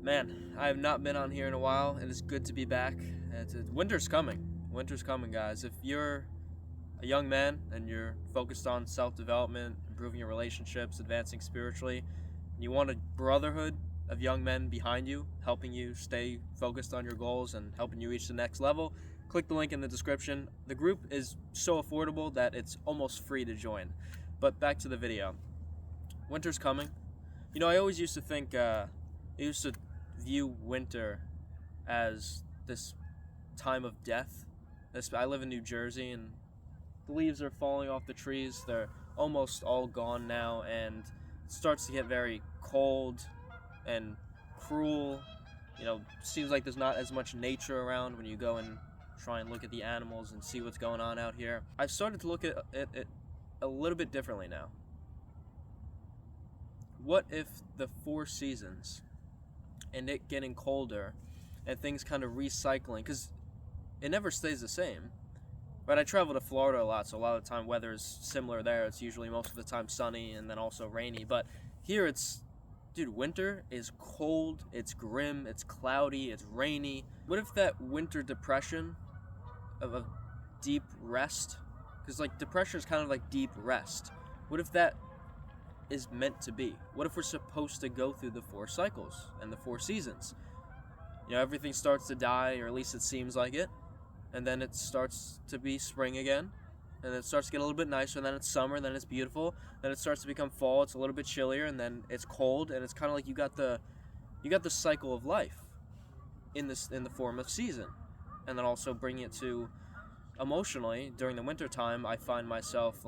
Man, I have not been on here in a while. It is good to be back. Winter's coming. Winter's coming, guys. If you're a young man and you're focused on self-development, improving your relationships, advancing spiritually, and you want a brotherhood of young men behind you, helping you stay focused on your goals and helping you reach the next level, click the link in the description. The group is so affordable that it's almost free to join. But back to the video. Winter's coming. I always used to think, I used to view winter as this time of death. I live in New Jersey, and the leaves are falling off the trees. They're almost all gone now, and it starts to get very cold and cruel. Seems like there's not as much nature around when you go and try and look at the animals and see what's going on out here. I've started to look at it a little bit differently now. What if the 4 seasons and it getting colder and things kind of recycling, because it never stays the same, right? I travel to Florida a lot, so a lot of the time weather is similar there. It's usually most of the time sunny and then also rainy, but here winter is cold, it's grim, it's cloudy, it's rainy. What if that winter depression of a deep rest, because depression is kind of like deep rest, what if that is meant to be? What if we're supposed to go through the 4 cycles and the 4 seasons? Everything starts to die, or at least it seems like it, and then it starts to be spring again, and then it starts to get a little bit nicer, and then it's summer, and then it's beautiful, then it starts to become fall, it's a little bit chillier, and then it's cold, and it's kind of like you got the cycle of life in the form of season. And then also bringing it to emotionally, during the winter time, I find myself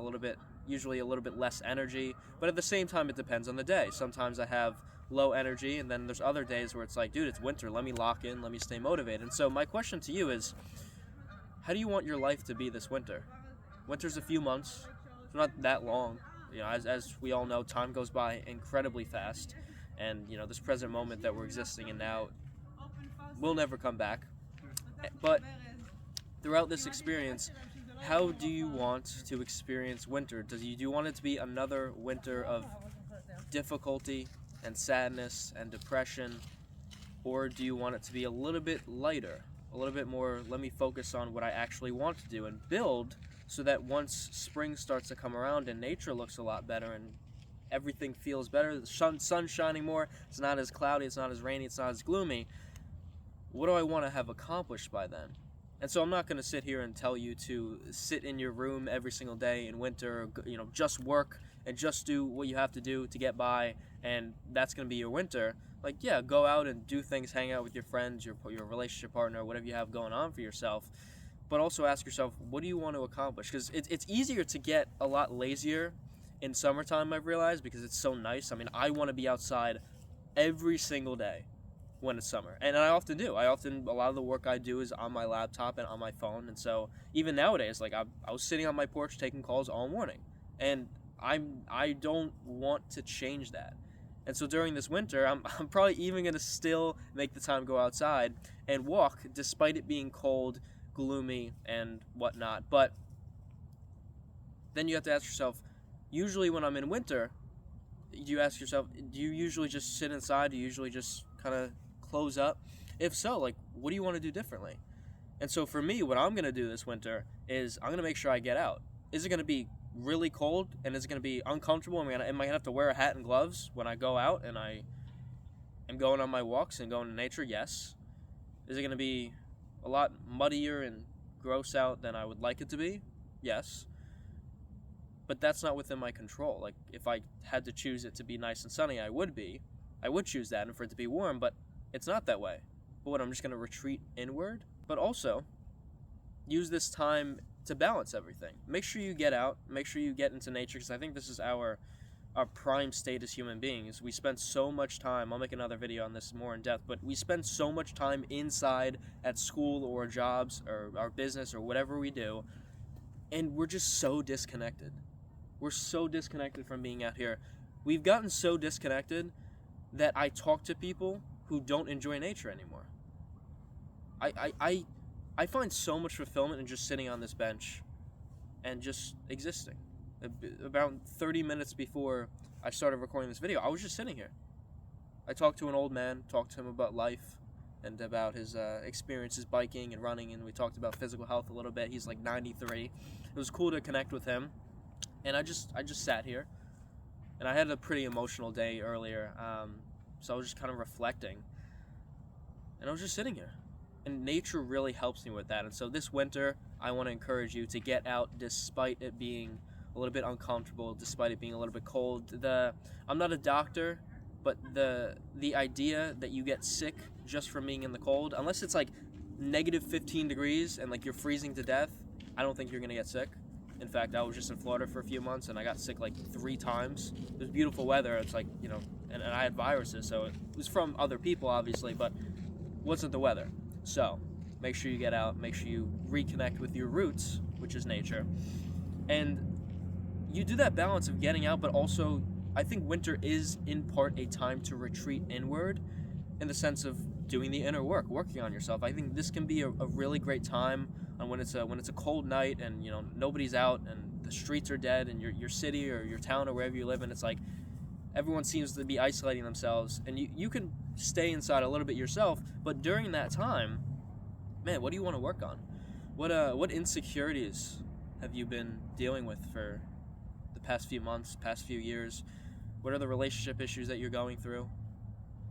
usually a little bit less energy, but at the same time it depends on the day. Sometimes I have low energy, and then there's other days where it's like, dude, it's winter, let me lock in, let me stay motivated. And so my question to you is, how do you want your life to be this winter? Winter's a few months, it's not that long. As we all know, time goes by incredibly fast, and this present moment that we're existing in now will never come back. But throughout this experience, how do you want to experience winter? Do you want it to be another winter of difficulty and sadness and depression? Or do you want it to be a little bit lighter, a little bit more, let me focus on what I actually want to do and build, so that once spring starts to come around and nature looks a lot better and everything feels better, the sun's shining more, it's not as cloudy, it's not as rainy, it's not as gloomy, what do I want to have accomplished by then? And so I'm not going to sit here and tell you to sit in your room every single day in winter, just work and just do what you have to do to get by, and that's going to be your winter. Go out and do things, hang out with your friends, your relationship partner, whatever you have going on for yourself. But also ask yourself, what do you want to accomplish? Because it's easier to get a lot lazier in summertime, I've realized, because it's so nice. I want to be outside every single day when it's summer, and I often do. A lot of the work I do is on my laptop and on my phone, and so even nowadays, I was sitting on my porch taking calls all morning, and I don't want to change that. And so during this winter, I'm probably even going to still make the time go outside and walk, despite it being cold, gloomy, and whatnot. But then you have to ask yourself, usually when I'm in winter, do you usually just sit inside? Do you usually just kind of close up? If so, what do you want to do differently? And so for me, what I'm going to do this winter is I'm going to make sure I get out. Is it going to be really cold, and is it going to be uncomfortable? Am I going to have to wear a hat and gloves when I go out and I am going on my walks and going to nature? Yes. Is it going to be a lot muddier and gross out than I would like it to be? Yes. But that's not within my control. If I had to choose it to be nice and sunny, I would choose that, and for it to be warm, but it's not that way. But I'm just going to retreat inward? But also, use this time to balance everything. Make sure you get out, make sure you get into nature, because I think this is our prime state as human beings. We spend so much time, I'll make another video on this more in depth, but we spend so much time inside at school or jobs or our business or whatever we do, and we're just so disconnected. We're so disconnected from being out here. We've gotten so disconnected that I talk to people who don't enjoy nature anymore. I find so much fulfillment in just sitting on this bench and just existing. About 30 minutes before I started recording this video, I was just sitting here. I talked to an old man, talked to him about life and about his experiences biking and running, and we talked about physical health a little bit. He's like 93. It was cool to connect with him, and I just sat here, and I had a pretty emotional day earlier, so I was just kind of reflecting, and I was just sitting here, and nature really helps me with that. And so this winter, I want to encourage you to get out despite it being a little bit uncomfortable, despite it being a little bit cold. I'm not a doctor, but the idea that you get sick just from being in the cold, unless it's like negative 15 degrees and like you're freezing to death, I don't think you're gonna get sick. In fact, I was just in Florida for a few months and I got sick like 3 times. It was beautiful weather. It's like, and I had viruses, so it was from other people obviously, but wasn't the weather. So make sure you get out, make sure you reconnect with your roots, which is nature. And you do that balance of getting out, but also I think winter is in part a time to retreat inward in the sense of doing the inner work, working on yourself. I think this can be a really great time when it's a cold night and nobody's out and the streets are dead and your city or your town or wherever you live in, it's like everyone seems to be isolating themselves, and you can stay inside a little bit yourself, but during that time, man, what do you want to work on? What insecurities have you been dealing with for the past few months, past few years? What are the relationship issues that you're going through?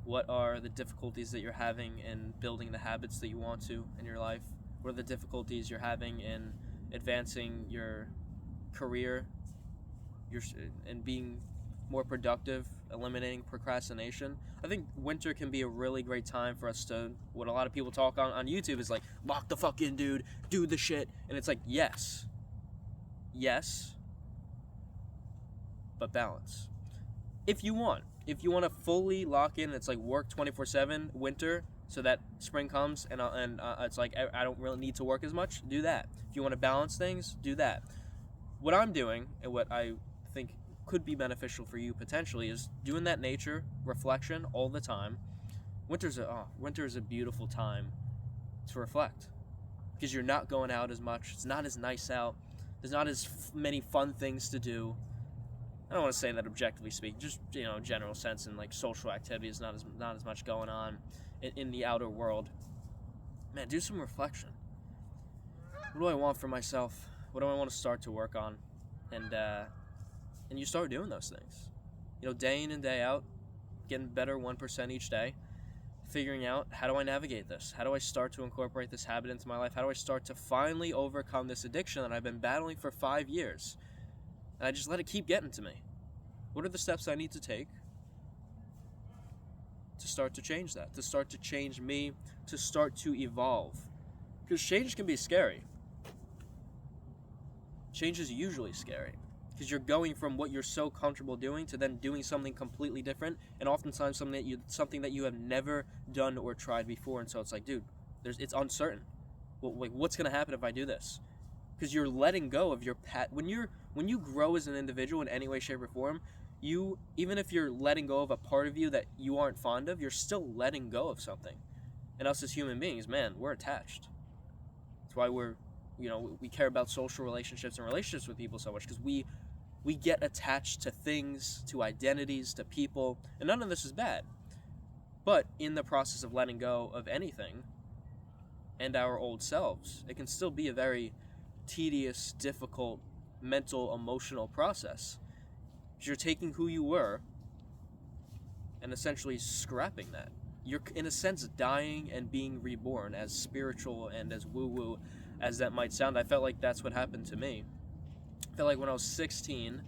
What are the difficulties that you're having in building the habits that you want to in your life? What are the difficulties you're having in advancing your career, and being more productive, eliminating procrastination? I think winter can be a really great time for us to, what a lot of people talk on YouTube is like, lock the fuck in, dude, do the shit. And it's like, yes, but balance. If you want to fully lock in, it's like work 24/7 winter, so that spring comes and it's like I don't really need to work as much, do that. If you want to balance things, do that. What I'm doing and what I think could be beneficial for you potentially is doing that nature reflection all the time. Winter is a beautiful time to reflect because you're not going out as much. It's not as nice out. There's not as many fun things to do. I don't want to say that objectively speaking, just general sense, and like social activities, not as much going on in the outer world. Man, do some reflection. What do I want for myself? What do I want to start to work on? And you start doing those things. Day in and day out, getting better 1% each day, figuring out, how do I navigate this? How do I start to incorporate this habit into my life? How do I start to finally overcome this addiction that I've been battling for 5 years? And I just let it keep getting to me. What are the steps I need to take to start to change that? To start to change me, to start to evolve? Because change can be scary. Change is usually scary. Because you're going from what you're so comfortable doing to then doing something completely different, and oftentimes something that you have never done or tried before. And so it's like, dude, it's uncertain. What's going to happen if I do this? Because you're letting go of your when you grow as an individual in any way, shape, or form, even if you're letting go of a part of you that you aren't fond of, you're still letting go of something. And us as human beings, man, we're attached. That's why we care about social relationships and relationships with people so much, because we get attached to things, to identities, to people, and none of this is bad. But in the process of letting go of anything and our old selves, it can still be a very tedious, difficult, mental, emotional process. You're taking who you were and essentially scrapping that. You're, in a sense, dying and being reborn, as spiritual and as woo-woo as that might sound. I felt like that's what happened to me. I felt like when I was 16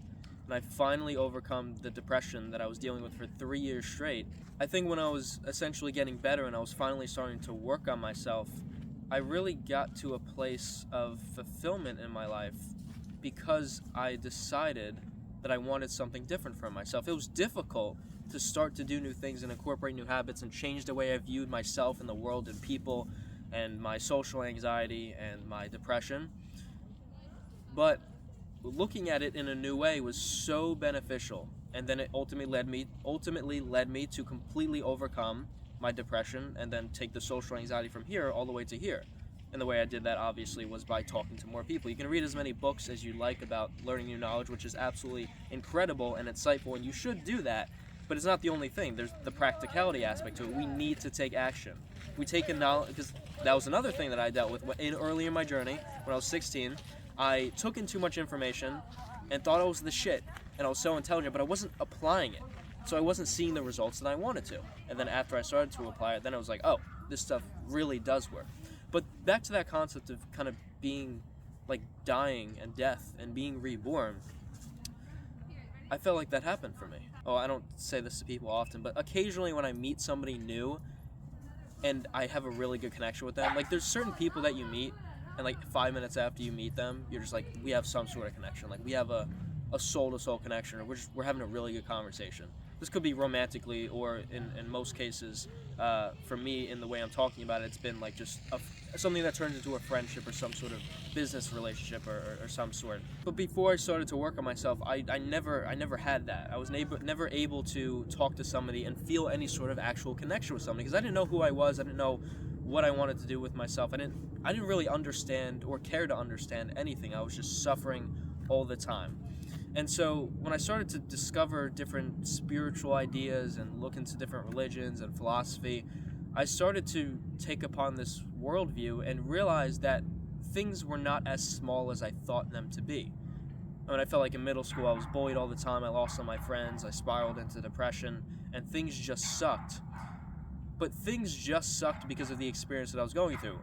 and I finally overcome the depression that I was dealing with for 3 years straight, I think when I was essentially getting better and I was finally starting to work on myself, I really got to a place of fulfillment in my life because I decided that I wanted something different from myself. It was difficult to start to do new things and incorporate new habits and change the way I viewed myself and the world and people and my social anxiety and my depression. But looking at it in a new way was so beneficial, and then it ultimately led me to completely overcome my depression and then take the social anxiety from here all the way to here. And the way I did that, obviously, was by talking to more people. You can read as many books as you like about learning new knowledge, which is absolutely incredible and insightful, and you should do that. But it's not the only thing. There's the practicality aspect to it. We need to take action. We take a knowledge, because that was another thing that I dealt with early in my journey. When I was 16, I took in too much information and thought I was the shit, and I was so intelligent, but I wasn't applying it. So I wasn't seeing the results that I wanted to. And then after I started to apply it, then I was like, oh, this stuff really does work. But back to that concept of kind of being like dying and death and being reborn, I felt like that happened for me. Oh, I don't say this to people often, but occasionally when I meet somebody new and I have a really good connection with them, like there's certain people that you meet and like 5 minutes after you meet them, you're just like, we have some sort of connection. Like we have a soul-to-soul connection, or we're having a really good conversation. This could be romantically, or in most cases, for me, in the way I'm talking about it, it's been like just something that turns into a friendship or some sort of business relationship or some sort. But before I started to work on myself, I never had that. I was never able to talk to somebody and feel any sort of actual connection with somebody, because I didn't know who I was. I didn't know what I wanted to do with myself. I didn't really understand or care to understand anything. I was just suffering all the time. And so when I started to discover different spiritual ideas and look into different religions and philosophy, I started to take upon this worldview and realize that things were not as small as I thought them to be. I mean, I felt like in middle school I was bullied all the time, I lost all my friends, I spiraled into depression, and things just sucked. But things just sucked because of the experience that I was going through.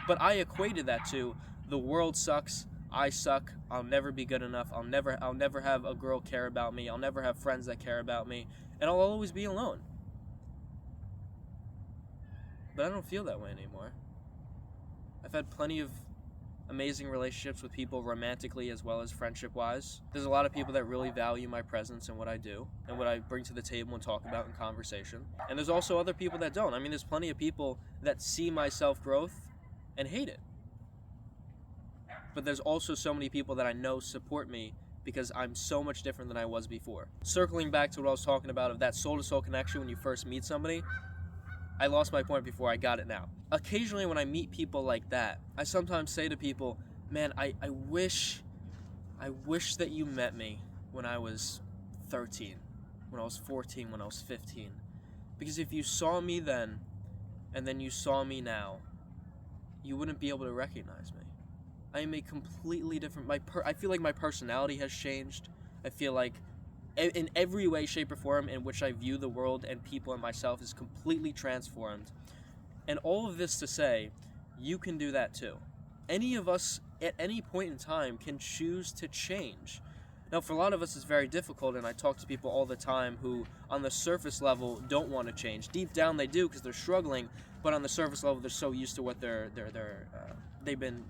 But I equated that to, the world sucks, I suck, I'll never be good enough, I'll never have a girl care about me, I'll never have friends that care about me, and I'll always be alone. But I don't feel that way anymore. I've had plenty of amazing relationships with people, romantically as well as friendship-wise. There's a lot of people that really value my presence and what I do, and what I bring to the table and talk about in conversation. And there's also other people that don't. I mean, there's plenty of people that see my self-growth and hate it. But there's also so many people that I know support me because I'm so much different than I was before. Circling back to what I was talking about of that soul-to-soul connection when you first meet somebody, I lost my point before, I got it now. Occasionally when I meet people like that, I sometimes say to people, man, I wish that you met me when I was 13, when I was 14, when I was 15. Because if you saw me then, and then you saw me now, you wouldn't be able to recognize me. I am a completely different, I feel like my personality has changed. I feel like in every way, shape, or form in which I view the world and people and myself is completely transformed. And all of this to say, you can do that too. Any of us at any point in time can choose to change. Now, for a lot of us, it's very difficult, and I talk to people all the time who, on the surface level, don't want to change. Deep down, they do because they're struggling, but on the surface level, they're so used to what they've been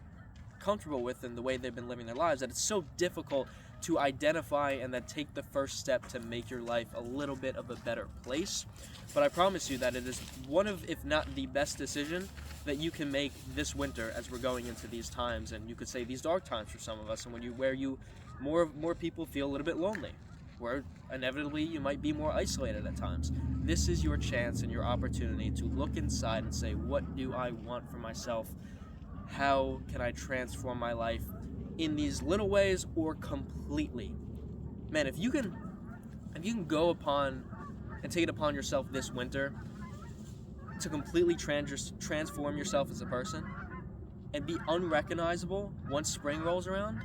comfortable with and the way they've been living their lives that it's so difficult to identify and then take the first step to make your life a little bit of a better place. But I promise you that it is one of, if not the best decision that you can make this winter as we're going into these times, and you could say these dark times for some of us, and where more people feel a little bit lonely, where inevitably you might be more isolated at times. This is your chance and your opportunity to look inside and say, what do I want for myself? How can I transform my life in these little ways or completely? Man, if you can go upon and take it upon yourself this winter to completely transform yourself as a person and be unrecognizable once spring rolls around,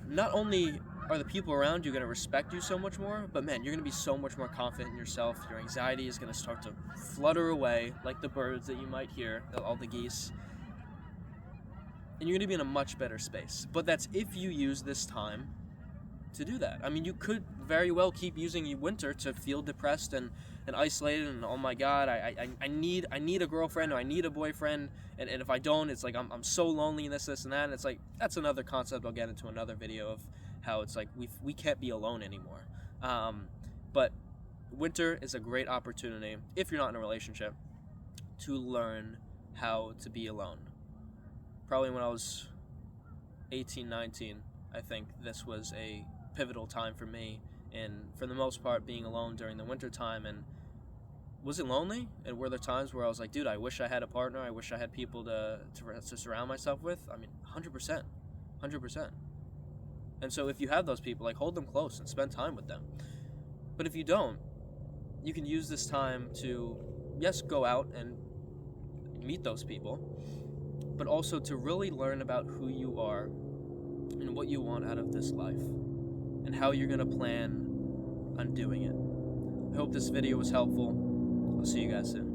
not only are the people around you going to respect you so much more, but man, you're going to be so much more confident in yourself. Your anxiety is going to start to flutter away like the birds that you might hear, all the geese. And you're going to be in a much better space. But that's if you use this time to do that. I mean, you could very well keep using winter to feel depressed and isolated and, oh my God, I need a girlfriend, or I need a boyfriend, and if I don't, it's like I'm so lonely and this and that, and it's like, that's another concept I'll get into another video of how it's like we can't be alone anymore. But winter is a great opportunity, if you're not in a relationship, to learn how to be alone. Probably when I was 18, 19, I think this was a pivotal time for me, and for the most part being alone during the winter time. And was it lonely? And were there times where I was like, dude, I wish I had a partner, I wish I had people to surround myself with? I mean, 100%. And so if you have those people, like, hold them close and spend time with them. But if you don't, you can use this time to, yes, go out and meet those people, but also to really learn about who you are and what you want out of this life and how you're going to plan on doing it. I hope this video was helpful. I'll see you guys soon.